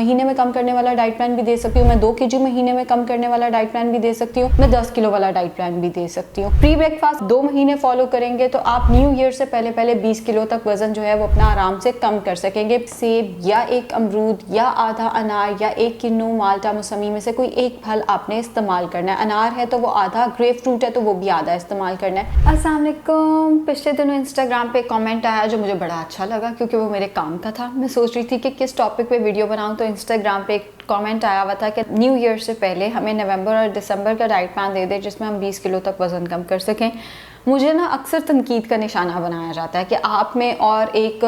महीने में कम करने वाला डाइट प्लान भी दे सकती हूँ, मैं 2 kg महीने में कम करने वाला डाइट प्लान भी दे सकती हूँ, मैं 10 किलो वाला डाइट प्लान भी दे सकती हूँ। प्री ब्रेकफास्ट 2 महीने फॉलो करेंगे तो आप न्यू ईयर से पहले पहले 20 किलो तक वजन जो है वो अपना आराम से कम कर सकेंगे। सेब या एक अमरूद या आधा अनार या 1 किन्नू माल्टा मौसमी में से कोई एक फल आपने इस्तेमाल करना है। अनार है तो वो आधा, ग्रेप फ्रूट है तो वो भी आधा इस्तेमाल करना है। अस्सलाम वालेकुम। पिछले दिनों इंस्टाग्राम पे कमेंट आया जो मुझे बड़ा अच्छा लगा क्योंकि वो मेरे काम का था। मैं सोच रही थी कि किस टॉपिक पे वीडियो बनाऊं, तो इंस्टाग्राम पे एक कमेंट आया हुआ था कि न्यू ईयर से पहले हमें नवंबर और दिसंबर का डाइट प्लान दे दे जिसमें हम 20 किलो तक वजन कम कर सकें। मुझे ना अक्सर तनकीद का निशाना बनाया जाता है कि आप में और एक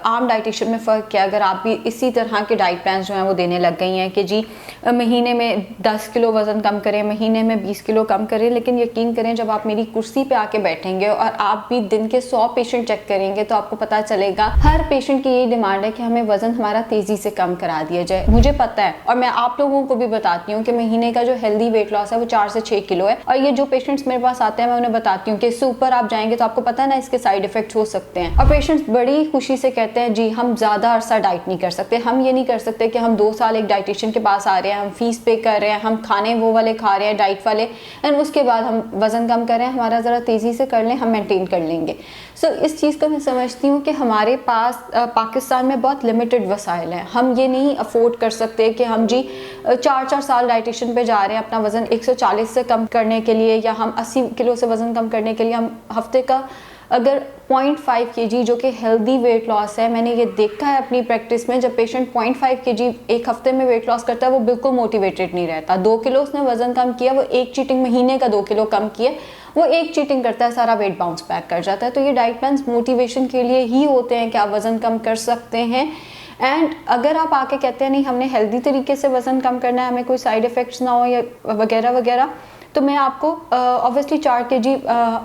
आम डाइटिशियन में फ़र्क क्या, अगर आप भी इसी तरह के डाइट प्लान जो हैं वो देने लग गई हैं कि जी महीने में 10 किलो वज़न कम करें, महीने में 20 किलो कम करें। लेकिन यकीन करें जब आप मेरी कुर्सी पे आके बैठेंगे और आप भी दिन के 100 पेशेंट चेक करेंगे तो आपको पता चलेगा हर पेशेंट की यही डिमांड है कि हमें वज़न हमारा तेज़ी से कम करा दिया जाए। मुझे पता है और मैं आप लोगों को भी बताती हूँ कि महीने का जो हेल्दी वेट लॉस है वो 4 से 6 किलो है। और ये जो पेशेंट्स मेरे पास आते हैं मैं उन्हें बताती हूँ कि इससे ऊपर आप जाएंगे तो आपको पता है ना इसके साइड इफेक्ट्स हो सकते हैं। और पेशेंट्स बड़ी खुशी से कहते हैं जी हम ज़्यादा अरसा डाइट नहीं कर सकते, हम ये नहीं कर सकते कि हम 2 साल एक डाइटिशियन के पास आ रहे हैं, हम फीस पे कर रहे हैं, हम खाने वो वाले खा रहे हैं डाइट वाले, एंड उसके बाद हम वज़न कम कर रहे हैं, हमारा ज़रा तेज़ी से कर लें, हम मेंटेन कर लेंगे। सो इस चीज़ को मैं समझती हूँ कि हमारे पास पाकिस्तान में बहुत लिमिटेड वसाइल हैं। हम ये नहीं अफोर्ड कर सकते कि हम जी 4-4 साल डाइटिशियन पे जा रहे हैं अपना वज़न 140 से कम करने के लिए, या हम 80 किलो से वज़न कम करने के लिए हम हफ्ते का अगर 0.5 kg जो कि हेल्दी वेट लॉस है। मैंने ये देखा है अपनी प्रैक्टिस में, जब पेशेंट 0.5 kg एक हफ्ते में वेट लॉस करता है वो बिल्कुल मोटिवेटेड नहीं रहता। 2 किलो उसने वजन कम किया, वो एक चीटिंग महीने का 2 किलो कम किया, वो एक चीटिंग करता है, सारा वेट बाउंस बैक कर जाता है। तो ये डाइट प्लान्स मोटिवेशन के लिए ही होते हैं कि आप वज़न कम कर सकते हैं। एंड अगर आप आके कहते हैं नहीं हमने हेल्दी तरीके से वज़न कम करना है, हमें कोई साइड इफ़ेक्ट्स ना हो या वगैरह वगैरह, तो मैं आपको ऑब्वियसली 4 kg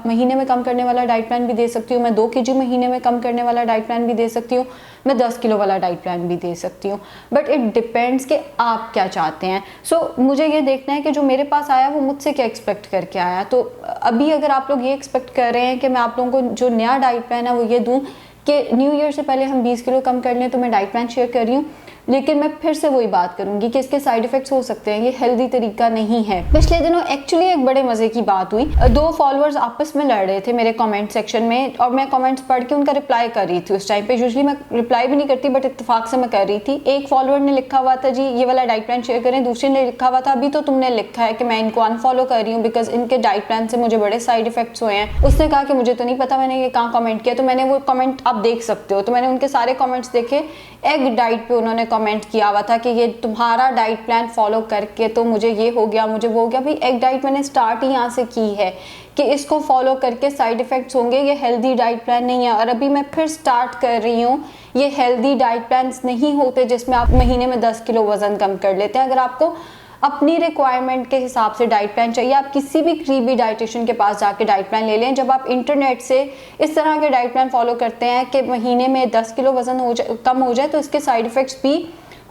महीने में कम करने वाला डाइट प्लान भी दे सकती हूँ, मैं 2 kg महीने में कम करने वाला डाइट प्लान भी दे सकती हूँ, मैं 10 किलो वाला डाइट प्लान भी दे सकती हूँ। बट इट डिपेंड्स कि आप क्या चाहते हैं। सो मुझे ये देखना है कि जो मेरे पास आया वो मुझसे क्या एक्सपेक्ट करके आया। तो अभी अगर आप लोग ये एक्सपेक्ट कर रहे हैं कि मैं आप लोगों को जो नया डाइट प्लान है वो ये दूँ कि न्यू ईयर से पहले हम 20 किलो कम कर लें, तो मैं डाइट प्लान शेयर कर रही हूँ। लेकिन मैं फिर से वही बात करूंगी कि इसके साइड इफेक्ट्स हो सकते हैं, ये हेल्दी तरीका नहीं है। पिछले दिनों एक्चुअली एक बड़े मजे की बात हुई, 2 फॉलोअर्स आपस में लड़ रहे थे मेरे कमेंट सेक्शन में, और मैं कमेंट्स पढ़ के उनका रिप्लाई कर रही थी। उस टाइम पे यूजुअली मैं रिप्लाई भी नहीं करती बट इत्तेफाक से मैं कर रही थी। एक फॉलोअर ने लिखा हुआ था जी ये वाला डाइट प्लान शेयर करें, दूसरे ने लिखा हुआ था अभी तो तुमने लिखा है कि मैं इनको अनफॉलो कर रही हूँ बिकॉज इनके डाइट प्लान से मुझे बड़े साइड इफेक्ट्स हुए हैं। उसने कहा कि मुझे तो नहीं पता मैंने ये कहाँ कमेंट किया, तो मैंने वो कमेंट आप देख सकते हो। तो मैंने उनके सारे कमेंट्स देखे, एग डाइट पे उन्होंने कमेंट किया हुआ था कि ये तुम्हारा डाइट प्लान फॉलो करके तो मुझे ये हो गया, मुझे वो हो गया। भाई एग डाइट मैंने स्टार्ट ही यहाँ से की है कि इसको फॉलो करके साइड इफेक्ट्स होंगे, ये हेल्दी डाइट प्लान नहीं है। और अभी मैं फिर स्टार्ट कर रही हूँ, ये हेल्दी डाइट प्लान्स नहीं होते जिसमें आप महीने में 10 किलो वजन कम कर लेते हैं। अगर आपको अपनी रिक्वायरमेंट के हिसाब से डाइट प्लान चाहिए, आप किसी भी करीबी डाइटिशियन के पास जाके डाइट प्लान ले लें। जब आप इंटरनेट से इस तरह के डाइट प्लान फॉलो करते हैं कि महीने में 10 किलो वजन कम हो जाए, तो इसके साइड इफेक्ट्स भी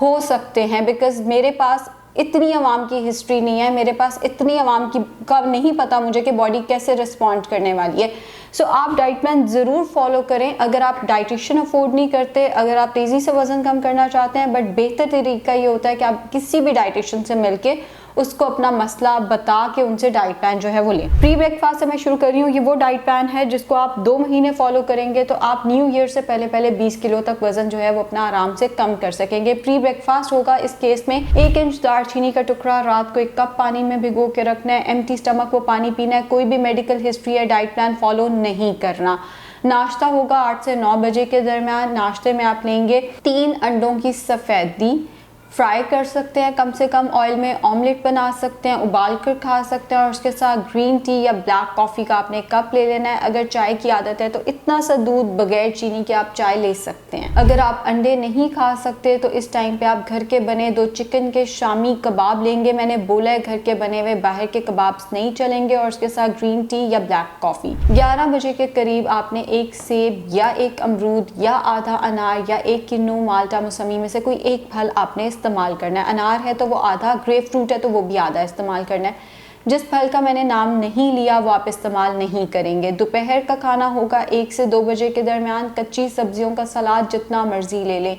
हो सकते हैं। बिकॉज मेरे पास इतनी आवाम की हिस्ट्री नहीं है, मेरे पास इतनी आवाम की का नहीं पता मुझे कि बॉडी कैसे रिस्पॉन्ड करने वाली है। सो आप डाइट प्लान ज़रूर फॉलो करें। अगर आप डाइटिशियन अफोर्ड नहीं करते, अगर आप तेज़ी से वज़न कम करना चाहते हैं, बट बेहतर तरीका ये होता है कि आप किसी भी डाइटिशियन से मिलके उसको अपना मसला बता के उनसे डाइट प्लान जो है वो लें। प्री ब्रेकफास्ट से मैं शुरू कर रही हूँ। ये वो डाइट प्लान है जिसको आप 2 महीने फॉलो करेंगे तो आप न्यू ईयर से पहले पहले 20 किलो तक वजन जो है वो अपना आराम से कम कर सकेंगे। प्री ब्रेकफास्ट होगा इस केस में 1 इंच दालचीनी का टुकड़ा रात को 1 कप पानी में भिगो के रखना है, एम्प्टी स्टमक वो पानी पीना है, कोई भी मेडिकल हिस्ट्री या डाइट प्लान फॉलो नहीं करना। नाश्ता होगा 8 से 9 बजे के दरमियान। नाश्ते में आप लेंगे 3 अंडों की सफ़ेदी, फ्राई कर सकते हैं कम से कम ऑयल में, ऑमलेट बना सकते हैं, उबाल कर खा सकते हैं, और उसके साथ ग्रीन टी या ब्लैक कॉफ़ी का आपने कप ले लेना है। अगर चाय की आदत है तो इतना सा दूध बगैर चीनी के आप चाय ले सकते हैं। अगर आप अंडे नहीं खा सकते तो इस टाइम पे आप घर के बने 2 चिकन के शामी कबाब लेंगे। मैंने बोला है घर के बने हुए, बाहर के कबाब्स नहीं चलेंगे, और उसके साथ ग्रीन टी या ब्लैक कॉफ़ी। 11 बजे के करीब आपने 1 सेब या 1 अमरूद या आधा अनार या 1 किन्नू माल्टा मौसमी में से कोई एक फल आपने इस्तेमाल करना है। अनार है तो वो आधा, ग्रेप फ्रूट है तो वो भी आधा इस्तेमाल करना है। जिस फल का मैंने नाम नहीं लिया वो आप इस्तेमाल नहीं करेंगे। दोपहर का खाना होगा 1 से 2 बजे के दरमियान। कच्ची सब्जियों का सलाद जितना मर्जी ले लें।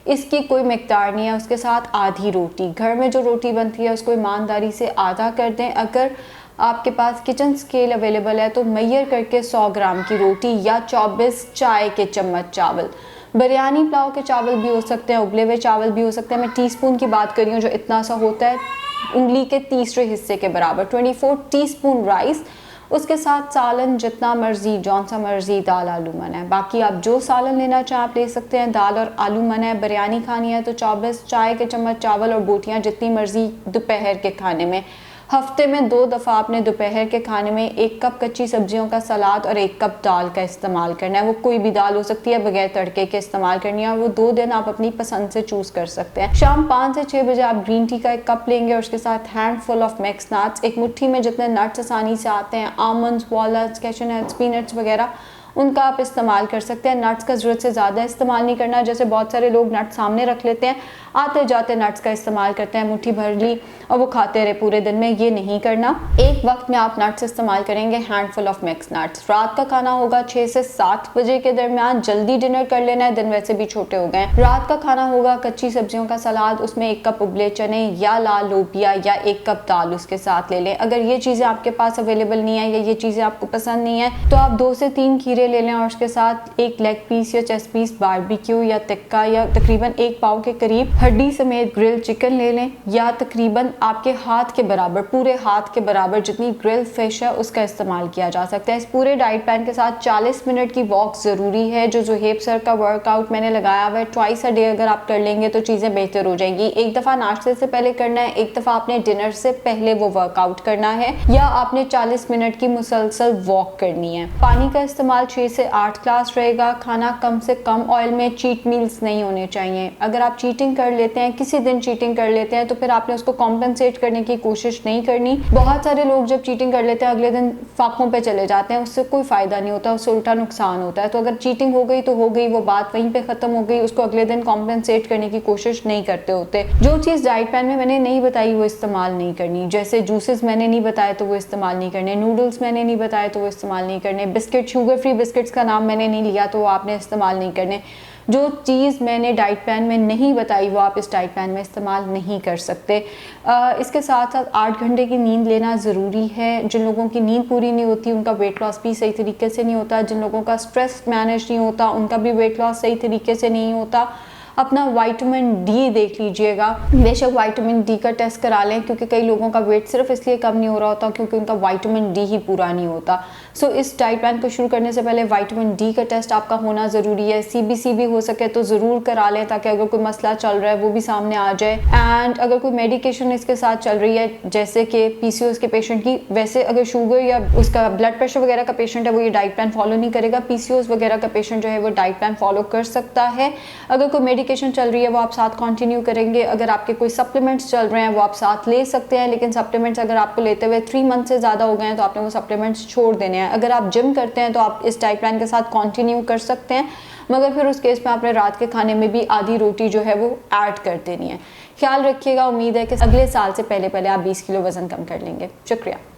इसकी कोई मिकदार नहीं है। उसके साथ आधी रोटी, घर में जो रोटी बनती है उसको ईमानदारी से आधा कर दें। अगर आपके पास किचन स्केल अवेलेबल है तो मैयर करके 100 ग्राम की रोटी या 24 चाय के चम्मच चावल, बिरयानी पुलाव के चावल भी हो सकते हैं, उबले हुए चावल भी हो सकते हैं। मैं टीस्पून की बात कर रही हूँ, जो इतना सा होता है उंगली के तीसरे हिस्से के बराबर, 24 टीस्पून राइस। उसके साथ सालन जितना मर्जी, जौन सा मर्जी दाल आलू मन है। बाकी आप जो सालन लेना चाहें आप ले सकते हैं, दाल और आलू मन है। बिरयानी खानी है तो 24 चाय के चम्मच चावल और बोटियाँ जितनी मर्जी दोपहर के खाने में। हफ्ते में 2 दफ़ा आपने दोपहर के खाने में 1 कप कच्ची सब्जियों का सलाद और 1 कप दाल का इस्तेमाल करना है। वो कोई भी दाल हो सकती है, बगैर तड़के के इस्तेमाल करनी है। और वो 2 दिन आप अपनी पसंद से चूज़ कर सकते हैं। शाम 5 से 6 बजे आप ग्रीन टी का 1 कप लेंगे और उसके साथ हैंडफुल ऑफ मिक्स नट्स, एक मुट्ठी में जितने नट्स आसानी से आते हैं, almonds, walnuts, cashew nuts, peanuts वगैरह, उनका आप इस्तेमाल कर सकते हैं। नट्स का ज़रूरत से ज़्यादा इस्तेमाल नहीं करना। जैसे बहुत सारे लोग नट्स सामने रख लेते हैं, आते जाते नट्स का इस्तेमाल करते हैं, मुट्ठी भर ली और वो खाते रहे पूरे दिन में, ये नहीं करना। एक वक्त में आप नट्स इस्तेमाल करेंगे, हैंडफुल ऑफ मिक्स नट्स। रात का खाना होगा 6 से 7 बजे के दरमियान, जल्दी डिनर कर लेना है, दिन वैसे भी छोटे हो गए। रात का खाना होगा कच्ची सब्जियों का सलाद, उसमें 1 कप उबले चने या लाल लोबिया या 1 कप दाल उसके साथ ले लें। अगर ये चीज़ें आपके पास अवेलेबल नहीं है या ये चीज़ें आपको पसंद नहीं है तो आप 2 से 3 खीरे ले लें और उसके साथ 1 लेग पीस या चेस्ट पीस बारबेक्यू या टिक्का या तकरीबन 1 पाव के करीब हड्डी समेत ग्रिल चिकन ले लें, या तकरीबन आपके हाथ के बराबर, पूरे हाथ के बराबर जितनी ग्रिल फिश है उसका इस्तेमाल किया जा सकता है। इस पूरे डाइट प्लान के साथ 40 मिनट की वॉक ज़रूरी है। जो ज़ुहैब सर का वर्कआउट मैंने लगाया हुआ है, ट्वाइस अ डे अगर आप कर लेंगे तो चीज़ें बेहतर हो जाएंगी। एक दफ़ा नाश्ते से पहले करना है, एक दफ़ा आपने डिनर से पहले वो वर्कआउट करना है, या आपने 40 मिनट की मुसलसल वॉक करनी है। पानी का इस्तेमाल 6 से 8 ग्लास रहेगा। खाना कम से कम ऑयल में, चीट मील्स नहीं होने चाहिए। अगर आप चीटिंग कर लेते हैं, किसी दिन चीटिंग कर लेते हैं, तो फिर आपने उसको कॉम्पनसेट करने की कोशिश नहीं करनी। बहुत सारे लोग जब चीटिंग कर लेते हैं अगले दिन फाकों पे चले जाते हैं, उससे कोई फ़ायदा नहीं होता, उससे उल्टा नुकसान होता है। तो अगर चीटिंग हो गई तो हो गई, वो बात वहीं पे ख़त्म हो गई, उसको अगले दिन कॉम्पनसेट करने की कोशिश नहीं करते होते। जो चीज़ डाइट प्लान में मैंने नहीं बताई वो इस्तेमाल नहीं करनी। जैसे जूसेस मैंने नहीं बताए तो वो इस्तेमाल नहीं करने, नूडल्स मैंने नहीं बताए तो वो इस्तेमाल नहीं करने, बिस्किट, शुगर फ्री बिस्किट्स का नाम मैंने नहीं लिया तो वो आपने इस्तेमाल नहीं करने। जो चीज़ मैंने डाइट प्लान में नहीं बताई वो आप इस डाइट प्लान में इस्तेमाल नहीं कर सकते। इसके साथ साथ 8 घंटे की नींद लेना ज़रूरी है। जिन लोगों की नींद पूरी नहीं होती उनका वेट लॉस भी सही तरीके से नहीं होता। जिन लोगों का स्ट्रेस मैनेज नहीं होता उनका भी वेट लॉस सही तरीके से नहीं होता। अपना विटामिन डी देख लीजिएगा, बेशक विटामिन डी का टेस्ट करा लें, क्योंकि कई लोगों का वेट सिर्फ इसलिए कम नहीं हो रहा होता क्योंकि उनका विटामिन डी ही पूरा नहीं होता। सो इस डाइट प्लान को शुरू करने से पहले विटामिन डी का टेस्ट आपका होना ज़रूरी है। सीबीसी भी हो सके तो ज़रूर करा लें, ताकि अगर कोई मसला चल रहा है वो भी सामने आ जाए। एंड अगर कोई मेडिकेशन इसके साथ चल रही है, जैसे कि पीसीओएस के पेशेंट की, वैसे अगर शुगर या उसका ब्लड प्रेशर वगैरह का पेशेंट है वो ये डाइट प्लान फॉलो नहीं करेगा। पीसीओएस वगैरह का पेशेंट जो है वो डाइट प्लान फॉलो कर सकता है। अगर कोई मेडिकेशन चल रही है वो आप साथ कंटिन्यू करेंगे। अगर आपके कोई सप्लीमेंट्स चल रहे हैं वो आप साथ ले सकते हैं, लेकिन सप्लीमेंट्स अगर आपको लेते हुए 3 मंथ से ज़्यादा हो गए हैं तो आपने वो सप्लीमेंट्स छोड़ देने हैं। अगर आप जिम करते हैं तो आप इस डाइट प्लान के साथ कंटिन्यू कर सकते हैं, मगर फिर उस केस में आपने रात के खाने में भी आधी रोटी जो है वो ऐड कर देनी है। ख्याल रखिएगा। उम्मीद है कि अगले साल से पहले आप 20 किलो वज़न कम कर लेंगे। शुक्रिया।